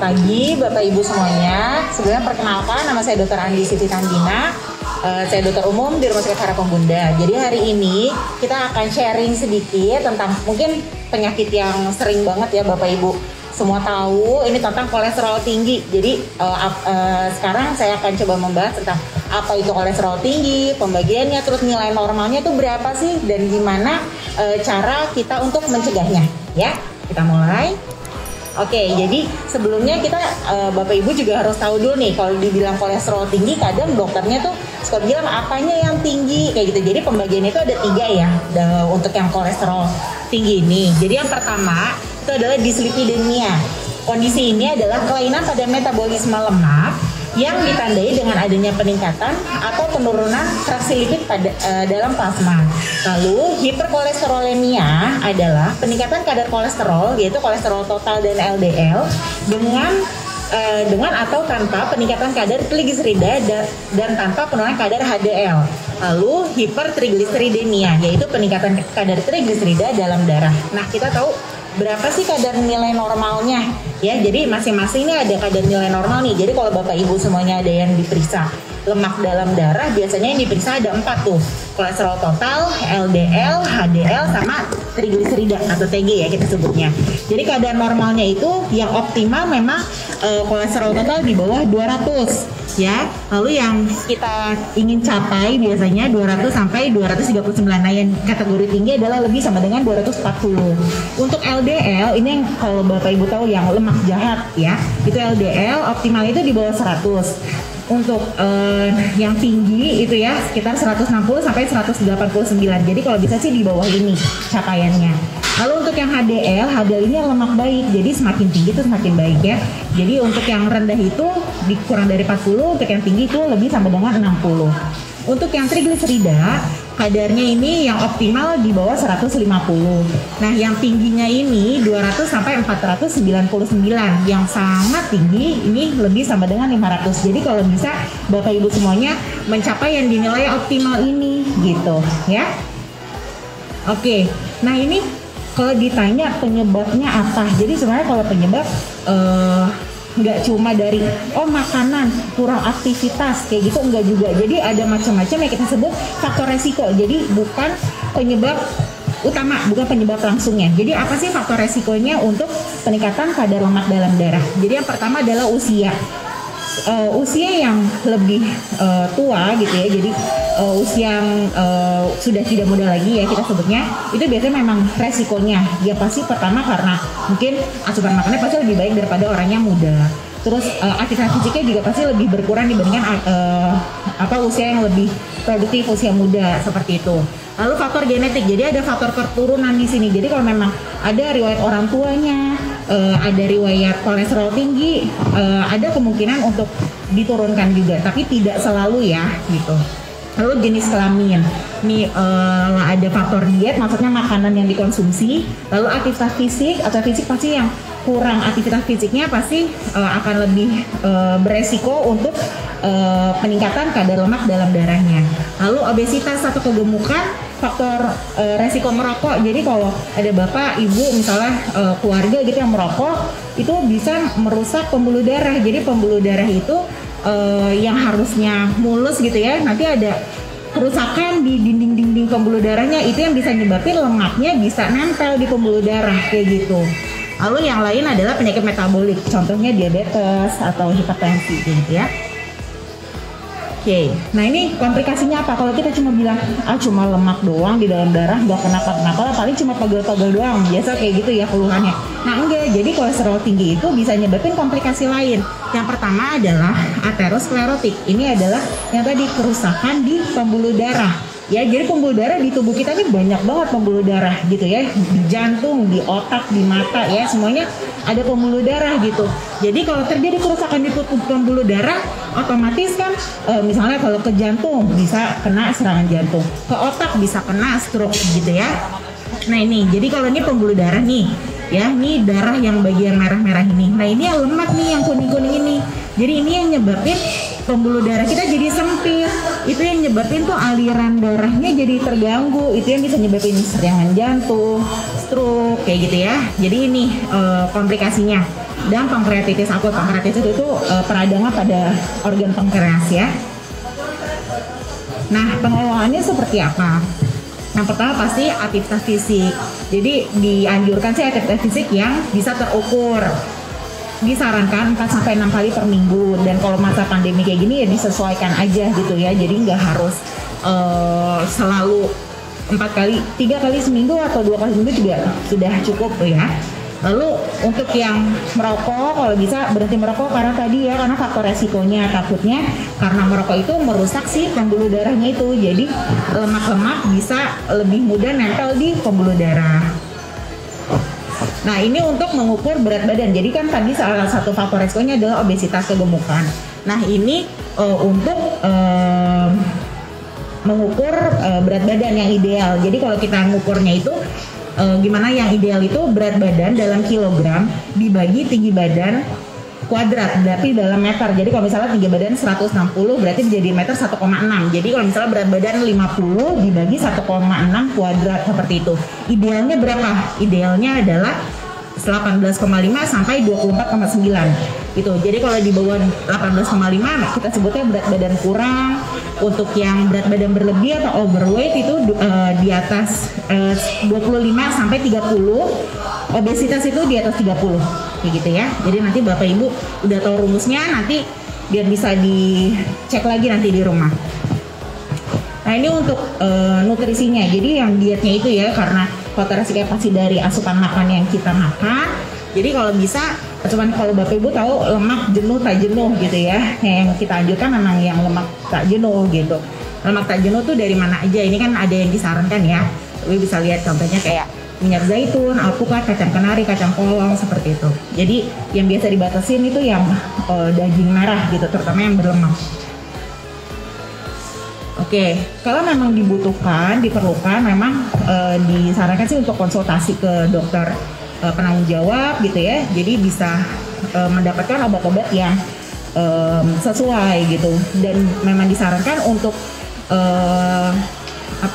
pagi Bapak Ibu semuanya. Sebelumnya perkenalkan, nama saya Dr. Andi Siti Tandina. Saya dokter umum di Rumah Sakit Harapan Bunda. Jadi hari ini kita akan sharing sedikit tentang mungkin penyakit yang sering banget ya Bapak Ibu semua tahu, ini tentang kolesterol tinggi. Jadi sekarang saya akan coba membahas tentang apa itu kolesterol tinggi, pembagiannya, terus nilai normalnya itu berapa sih, dan gimana cara kita untuk mencegahnya. Ya, kita mulai. Oke, jadi sebelumnya kita Bapak Ibu juga harus tahu dulu nih, kalau dibilang kolesterol tinggi, kadang dokternya tuh suka bilang apanya yang tinggi kayak gitu. Jadi pembagiannya itu ada 3 ya untuk yang kolesterol tinggi ini. Jadi yang pertama itu adalah dislipidemia. Kondisi ini adalah kelainan pada metabolisme lemak yang ditandai dengan adanya peningkatan atau penurunan fraksi lipid dalam plasma. Lalu hiperkolesterolemia adalah peningkatan kadar kolesterol, yaitu kolesterol total dan LDL dengan atau tanpa peningkatan kadar trigliserida dan tanpa penurunan kadar HDL. Lalu hipertrigliseridemia, yaitu peningkatan kadar trigliserida dalam darah. Nah, kita tahu berapa sih kadar nilai normalnya ya. Jadi masing-masing ini ada kadar nilai normal nih. Jadi kalau Bapak Ibu semuanya ada yang diperiksa lemak dalam darah, biasanya yang diperiksa ada 4 tuh. Kolesterol total, LDL, HDL, sama trigliserida atau TG ya kita sebutnya. Jadi kadar normalnya itu yang optimal memang kolesterol total di bawah 200 ya. Lalu yang kita ingin capai biasanya 200 sampai 239. Nah, yang kategori tinggi adalah lebih sama dengan 240. Untuk LDL ini yang kalau Bapak Ibu tahu yang lemak jahat ya, itu LDL optimal itu di bawah 100. Untuk yang tinggi itu ya sekitar 160 sampai 189. Jadi kalau bisa sih di bawah ini capaiannya. Lalu untuk yang HDL ini lemak baik. Jadi semakin tinggi itu semakin baik ya. Jadi untuk yang rendah itu dikurang dari 40, untuk yang tinggi itu lebih sama dengan 60. Untuk yang trigliserida, kadarnya ini yang optimal di bawah 150. Nah, yang tingginya ini 200 sampai 499. Yang sangat tinggi ini lebih sama dengan 500. Jadi kalau bisa Bapak Ibu semuanya mencapai yang dinilai optimal ini gitu ya. Oke. Nah, ini kalau ditanya penyebabnya apa? Jadi sebenarnya kalau penyebab nggak cuma dari makanan, kurang aktivitas kayak gitu, enggak juga. Jadi ada macam-macam yang kita sebut faktor resiko. Jadi bukan penyebab utama, bukan penyebab langsungnya. Jadi apa sih faktor resikonya untuk peningkatan kadar lemak dalam darah? Jadi yang pertama adalah usia. Usia yang lebih tua gitu ya. Jadi usia yang sudah tidak muda lagi ya kita sebutnya, itu biasanya memang resikonya dia pasti pertama karena mungkin asupan makannya pasti lebih baik daripada orang yang muda. Terus aktivitas fisiknya juga pasti lebih berkurang dibandingkan usia yang lebih produktif, usia muda seperti itu. Lalu faktor genetik, jadi ada faktor keturunan di sini. Jadi kalau memang ada riwayat orang tuanya, ada riwayat kolesterol tinggi, ada kemungkinan untuk diturunkan juga, tapi tidak selalu ya gitu. Lalu jenis kelamin, ini ada faktor diet, maksudnya makanan yang dikonsumsi. Lalu aktivitas fisik pasti yang kurang aktivitas fisiknya pasti akan lebih beresiko untuk peningkatan kadar lemak dalam darahnya. Lalu obesitas atau kegemukan, faktor resiko merokok. Jadi kalau ada bapak, ibu misalnya keluarga gitu yang merokok, itu bisa merusak pembuluh darah. Jadi pembuluh darah itu yang harusnya mulus gitu ya, nanti ada kerusakan di dinding-dinding pembuluh darahnya, itu yang bisa nyebabin lemaknya bisa nempel di pembuluh darah kayak gitu. Lalu yang lain adalah penyakit metabolik, contohnya diabetes atau hipertensi gitu ya. Oke, nah ini komplikasinya apa? Kalau kita cuma bilang cuma lemak doang di dalam darah, nggak kenapa-kenapa, paling cuma pegel-pegel doang, biasa kayak gitu ya keluhannya. Nah enggak, jadi kolesterol tinggi itu bisa nyebabin komplikasi lain. Yang pertama adalah aterosklerotik. Ini adalah yang tadi kerusakan di pembuluh darah. Ya, jadi pembuluh darah di tubuh kita ini banyak banget pembuluh darah gitu ya, di jantung, di otak, di mata ya, semuanya ada pembuluh darah gitu. Jadi kalau terjadi kerusakan di pembuluh darah, otomatis kan misalnya kalau ke jantung bisa kena serangan jantung, ke otak bisa kena stroke gitu ya. Nah ini, jadi kalau ini pembuluh darah nih, ya ini darah yang bagian merah-merah ini. Nah ini yang lemak nih, yang kuning-kuning ini. Jadi ini yang nyebabin pembuluh darah kita jadi sempit. Itu yang nyebabin tuh aliran darahnya jadi terganggu. Itu yang bisa nyebabin serangan jantung, stroke kayak gitu ya. Jadi ini komplikasinya. dan pankreatitis akut. Pankreatitis itu peradangan pada organ pankreas ya. Nah, pengelolaannya seperti apa? Yang pertama pasti aktivitas fisik. Jadi dianjurkan sih aktivitas fisik yang bisa terukur. Disarankan 4-6 kali per minggu, dan kalau masa pandemi kayak gini ya disesuaikan aja gitu ya. Jadi nggak harus selalu 3 kali seminggu atau 2 kali seminggu juga sudah cukup ya. Lalu untuk yang merokok, kalau bisa berhenti merokok karena faktor resikonya, takutnya karena merokok itu merusak si pembuluh darahnya itu, jadi lemak-lemak bisa lebih mudah nempel di pembuluh darah. Nah, ini untuk mengukur berat badan. Jadi kan tadi salah satu faktor resikonya adalah obesitas, kegemukan. Nah, ini untuk mengukur berat badan yang ideal. Jadi kalau kita mengukurnya itu gimana yang ideal itu berat badan dalam kilogram dibagi tinggi badan kuadrat, berarti dalam meter. Jadi kalau misalnya tinggi badan 160 berarti menjadi meter 1,6. Jadi kalau misalnya berat badan 50 dibagi 1,6 kuadrat, seperti itu. Idealnya berapa? Idealnya adalah 18,5 sampai 24,9 gitu. Jadi kalau di bawah 18,5 kita sebutnya berat badan kurang. Untuk yang berat badan berlebih atau overweight itu di atas 25 sampai 30. Obesitas itu di atas 30 kayak gitu ya. Jadi nanti Bapak Ibu udah tahu rumusnya, nanti biar bisa dicek lagi nanti di rumah. Nah, ini untuk nutrisinya. Jadi yang dietnya itu ya, karena faktor resiko dari asupan makan yang kita makan. Jadi kalau bisa, cuman kalau Bapak Ibu tahu lemak jenuh tak jenuh gitu ya. Yang kita anjurkan memang yang lemak tak jenuh gitu. Lemak tak jenuh tuh dari mana aja? Ini kan ada yang disarankan ya. Bapak bisa lihat contohnya kayak minyak zaitun, alpukat, kacang kenari, kacang polong, seperti itu. Jadi yang biasa dibatasin itu yang daging merah gitu, terutama yang berlemak. Oke, kalau memang diperlukan, memang disarankan sih untuk konsultasi ke dokter penanggung jawab gitu ya. Jadi bisa mendapatkan obat-obat yang sesuai gitu, dan memang disarankan untuk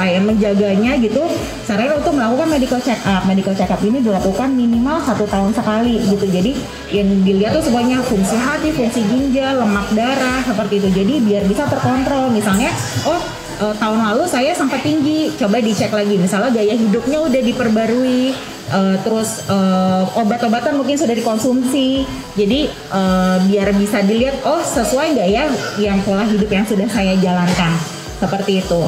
menjaganya gitu. Sarankan untuk melakukan medical check up. Medical check up ini dilakukan minimal 1 tahun sekali gitu. Jadi yang dilihat tuh semuanya fungsi hati, fungsi ginjal, lemak darah, seperti itu. Jadi biar bisa terkontrol. Misalnya, tahun lalu saya sempat tinggi, coba dicek lagi. Misalnya gaya hidupnya udah diperbarui, terus obat-obatan mungkin sudah dikonsumsi. Jadi biar bisa dilihat, sesuai nggak ya yang pola hidup yang sudah saya jalankan, seperti itu.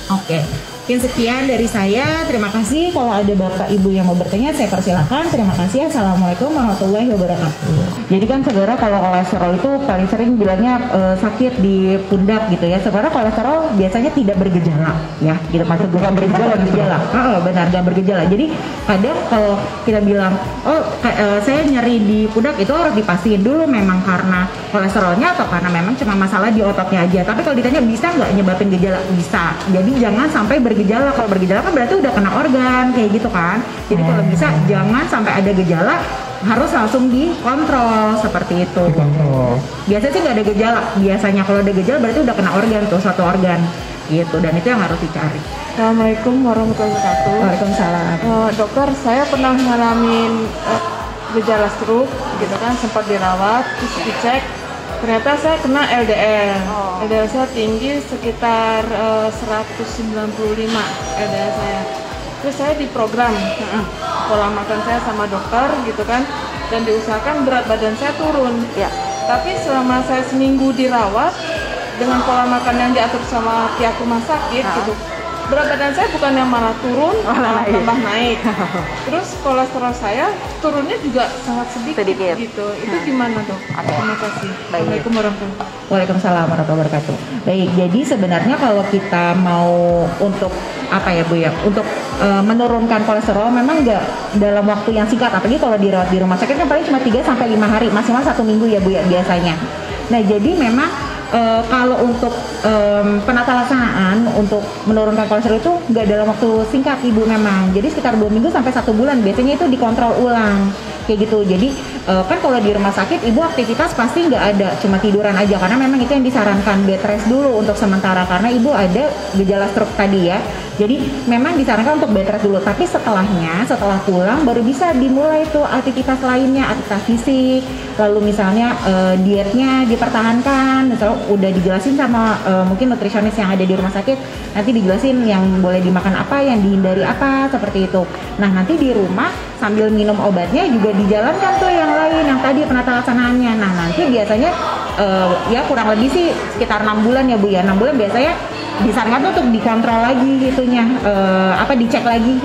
Oke, mungkin sekian dari saya. Terima kasih. Kalau ada Bapak Ibu yang mau bertanya, saya persilakan. Terima kasih. Assalamualaikum warahmatullahi wabarakatuh. Jadi kan saudara, kalau kolesterol itu paling sering bilangnya sakit di pundak gitu ya. Sebenarnya kolesterol biasanya tidak bergejala ya. Gitu, maksud bukan bergejala. Benar, gak bergejala. Jadi kadang kalau kita bilang, saya nyeri di pundak, itu harus dipastiin dulu memang karena kolesterolnya atau karena memang cuma masalah di ototnya aja. Tapi kalau ditanya bisa nggak nyebabin gejala, bisa. Jadi jangan sampai bergejala. Kalau bergejala kan berarti udah kena organ kayak gitu kan. Jadi kalau bisa jangan sampai ada gejala, harus langsung dikontrol seperti itu. Biasanya sih nggak ada gejala. Biasanya kalau ada gejala berarti udah kena organ tuh, suatu organ gitu, dan itu yang harus dicari. Assalamualaikum warahmatullahi wabarakatuh. Waalaikumsalam. Dokter, saya pernah ngalamin gejala stroke gitu kan, sempat dirawat, terus dicek. Ternyata saya kena LDL. LDL saya tinggi sekitar 195 LDL saya. Terus saya diprogram pola makan saya sama dokter gitu kan, dan diusahakan berat badan saya turun. Ya. Tapi selama saya seminggu dirawat dengan pola makan yang diatur sama pihak rumah sakit gitu, berat badan saya bukan yang malah turun, malah tambah naik. Terus kolesterol saya turunnya juga sangat sedikit. Gitu. Itu gimana dok? Terima kasih. Assalamualaikum warahmatullahi wabarakatuh. Waalaikumsalam warahmatullahi wabarakatuh. Baik, jadi sebenarnya kalau kita mau untuk untuk menurunkan kolesterol memang nggak dalam waktu yang singkat, apalagi kalau dirawat di rumah sakit kan paling cuma 3-5 hari, maksimal 1 minggu ya Bu ya biasanya. Nah, jadi memang kalau untuk penata laksanaan untuk menurunkan kolesterol itu nggak dalam waktu singkat Ibu memang. Jadi sekitar 2 minggu sampai 1 bulan biasanya itu dikontrol ulang kayak gitu. Jadi kan kalau di rumah sakit ibu aktivitas pasti nggak ada, cuma tiduran aja karena memang itu yang disarankan, bed rest dulu untuk sementara karena ibu ada gejala stroke tadi ya. Jadi memang disarankan untuk bed rest dulu, tapi setelah pulang baru bisa dimulai tuh aktivitas lainnya, aktivitas fisik, lalu misalnya dietnya dipertahankan, misalnya udah dijelasin sama mungkin nutrisionis yang ada di rumah sakit, nanti dijelasin yang boleh dimakan apa, yang dihindari apa, seperti itu. Nah nanti di rumah sambil minum obatnya juga dijalankan tuh yang lain, yang tadi penata laksanaannya. Nah nanti biasanya ya kurang lebih sih sekitar 6 bulan ya Bu ya, 6 bulan biasanya disarankan tuh untuk dikontrol lagi gitunya, dicek lagi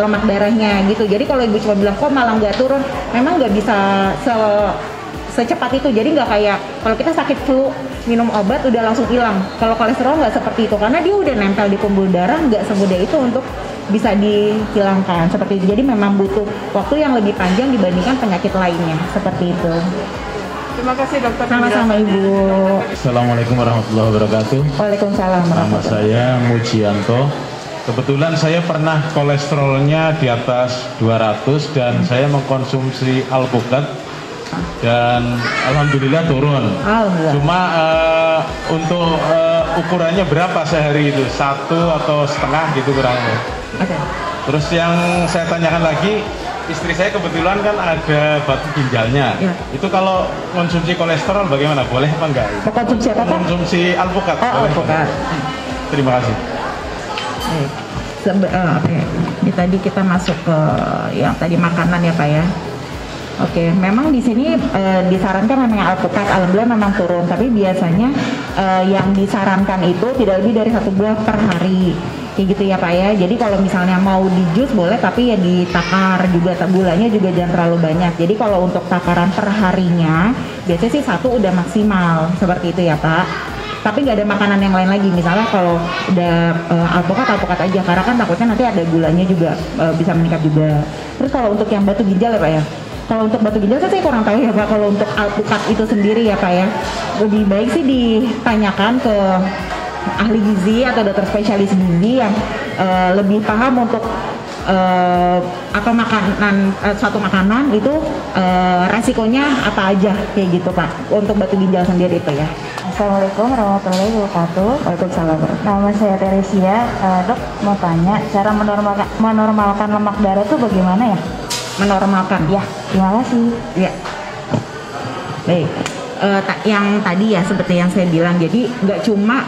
lemak darahnya gitu. Jadi kalau ibu cuma bilang kok malah nggak turun, memang nggak bisa secepat itu. Jadi nggak kayak kalau kita sakit flu minum obat udah langsung hilang. Kalau kolesterol nggak seperti itu karena dia udah nempel di pembuluh darah, nggak semudah itu untuk bisa dihilangkan seperti itu. Jadi memang butuh waktu yang lebih panjang dibandingkan penyakit lainnya seperti itu. Terima kasih dokter. Sama-sama Ibu. Assalamualaikum warahmatullahi wabarakatuh. Waalaikumsalam. Nama saya Mujianto. Kebetulan saya pernah kolesterolnya di atas 200 dan saya mengkonsumsi alpukat dan alhamdulillah turun. Alhamdulillah. Cuma untuk ukurannya berapa sehari itu? 1 atau setengah gitu kurang lebih. Okay. Terus yang saya tanyakan lagi, istri saya kebetulan kan ada batu ginjalnya. Ya. Itu kalau konsumsi kolesterol bagaimana? Boleh apa enggak? Konsumsi apa? Konsumsi alpukat. Oh, alpukat. Terima kasih. Oke. Ini tadi kita masuk ke yang tadi makanan ya Pak ya. Oke, memang di sini disarankan memang alpukat, alhamdulillah memang turun. Tapi biasanya yang disarankan itu tidak lebih dari 1 buah per hari. Kayak gitu ya Pak ya. Jadi kalau misalnya mau di jus boleh, tapi ya ditakar juga, gulanya juga jangan terlalu banyak. Jadi kalau untuk takaran per harinya biasanya sih 1 udah maksimal seperti itu ya Pak. Tapi nggak ada makanan yang lain lagi. Misalnya kalau udah alpukat aja, karena kan takutnya nanti ada gulanya juga bisa meningkat juga. Terus kalau untuk yang batu ginjal ya Pak ya. Kalau untuk batu ginjal saya kurang tahu ya Pak. Kalau untuk alpukat itu sendiri ya Pak ya, lebih baik sih ditanyakan ke ahli gizi atau dokter spesialis gizi yang lebih paham untuk apa makanan suatu makanan itu resikonya apa aja kayak gitu Pak untuk batu ginjal sendiri itu ya. Assalamualaikum warahmatullahi wabarakatuh. Waalaikumsalam. Nama saya Teresia. Dok mau tanya cara menormalkan lemak darah itu bagaimana ya? Menormalkan? Ya, terima kasih. Ya. Baik. Yang tadi ya seperti yang saya bilang, jadi nggak cuma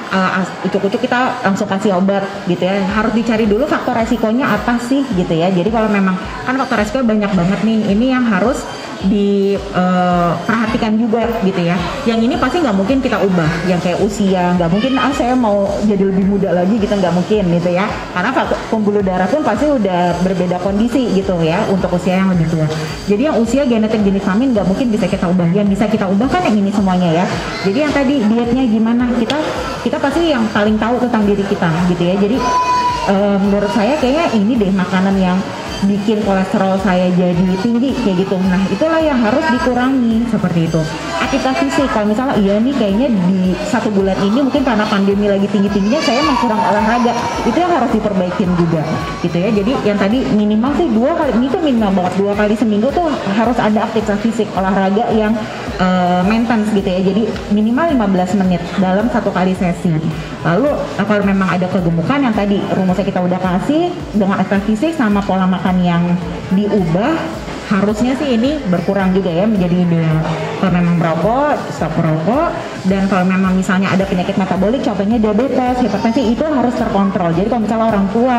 ucuk-ucuk kita langsung kasih obat gitu ya, harus dicari dulu faktor resikonya apa sih gitu ya. Jadi kalau memang kan faktor resiko banyak banget nih, ini yang harus diperhatikan juga gitu ya. Yang ini pasti nggak mungkin kita ubah, yang kayak usia nggak mungkin saya mau jadi lebih muda lagi gitu, nggak mungkin gitu ya, karena pembuluh darah pun pasti udah berbeda kondisi gitu ya untuk usia yang lebih tua. Jadi yang usia genetik jenis kelamin nggak mungkin bisa kita ubah, yang bisa kita ubah kan yang ini semuanya ya. Jadi yang tadi dietnya gimana, kita pasti yang paling tahu tentang diri kita gitu ya. Jadi menurut saya kayaknya ini deh makanan yang bikin kolesterol saya jadi tinggi kayak gitu. Nah itulah yang harus dikurangi seperti itu. Aktivitas fisik, kalau misalnya iya nih kayaknya di 1 bulan ini mungkin karena pandemi lagi tinggi-tingginya saya emang kurang olahraga, itu yang harus diperbaikin juga gitu ya. Jadi yang tadi minimal sih 2 kali, ini tuh minimal banget 2 kali seminggu tuh harus ada aktivitas fisik, olahraga yang maintenance gitu ya. Jadi minimal 15 menit dalam 1 kali sesi. Lalu kalau memang ada kegemukan yang tadi rumusnya kita udah kasih, dengan aktivitas fisik sama pola makan yang diubah, harusnya sih ini berkurang juga ya menjadi ideal. Kalau memang merokok, stop merokok. Dan kalau memang misalnya ada penyakit metabolik, contohnya diabetes, hipertensi, itu harus terkontrol. Jadi kalau misalnya orang tua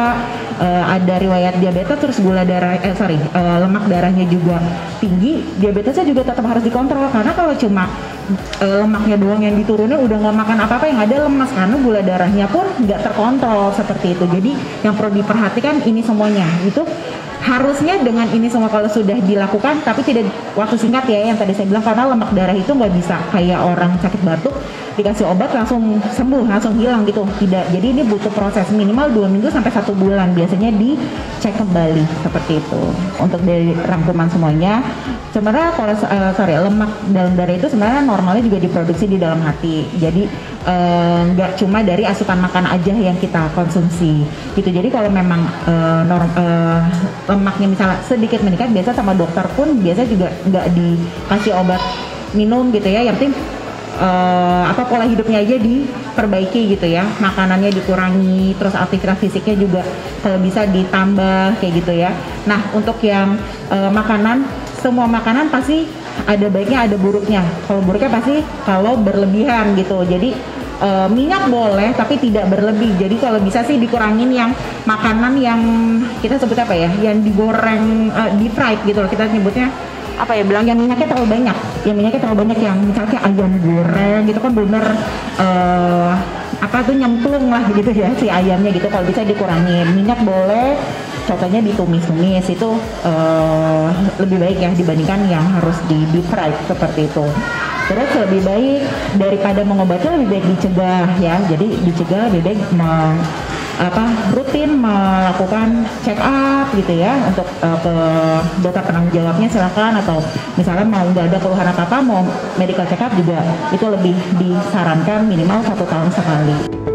ada riwayat diabetes, terus gula darah, lemak darahnya juga tinggi, diabetesnya juga tetap harus dikontrol. Karena kalau cuma lemaknya doang yang diturunin, udah nggak makan apa-apa, yang ada lemas, karena gula darahnya pun nggak terkontrol seperti itu. Jadi yang perlu diperhatikan ini semuanya itu harusnya dengan ini semua kalau sudah dilakukan, tapi tidak waktu singkat ya yang tadi saya bilang, karena lemak darah itu nggak bisa kayak orang sakit batuk dikasih obat langsung sembuh, langsung hilang gitu, tidak. Jadi ini butuh proses minimal 2 minggu sampai 1 bulan, biasanya dicek kembali seperti itu. Untuk dari rangkuman semuanya, sebenarnya kalau lemak dalam darah itu sebenarnya normalnya juga diproduksi di dalam hati. Jadi nggak cuma dari asupan makan aja yang kita konsumsi gitu. Jadi kalau memang lemaknya misalnya sedikit meningkat, biasa sama dokter pun biasa juga nggak dikasih obat minum gitu ya, yang penting pola hidupnya aja diperbaiki gitu ya, makanannya dikurangi, terus aktivitas fisiknya juga kalau bisa ditambah kayak gitu ya. Nah untuk yang makanan, semua makanan pasti ada baiknya ada buruknya. Kalau buruknya pasti kalau berlebihan gitu, jadi minyak boleh tapi tidak berlebih. Jadi kalau bisa sih dikurangin yang makanan yang kita sebut apa ya, yang digoreng, deep fried gitu loh, kita nyebutnya apa ya, bilang yang minyaknya terlalu banyak, yang misalnya ayam goreng gitu kan bener nyemplung lah gitu ya si ayamnya gitu. Kalau bisa dikurangin minyak boleh, contohnya ditumis-tumis itu lebih baik ya dibandingkan yang harus di deep fried seperti itu. Terus lebih baik daripada mengobati lebih baik dicegah ya, jadi dicegah lebih baik rutin melakukan check up gitu ya untuk ke dokter penanggung jawabnya silakan, atau misalnya mau nggak ada keluhan apa-apa mau medical check up juga itu lebih disarankan minimal 1 tahun sekali.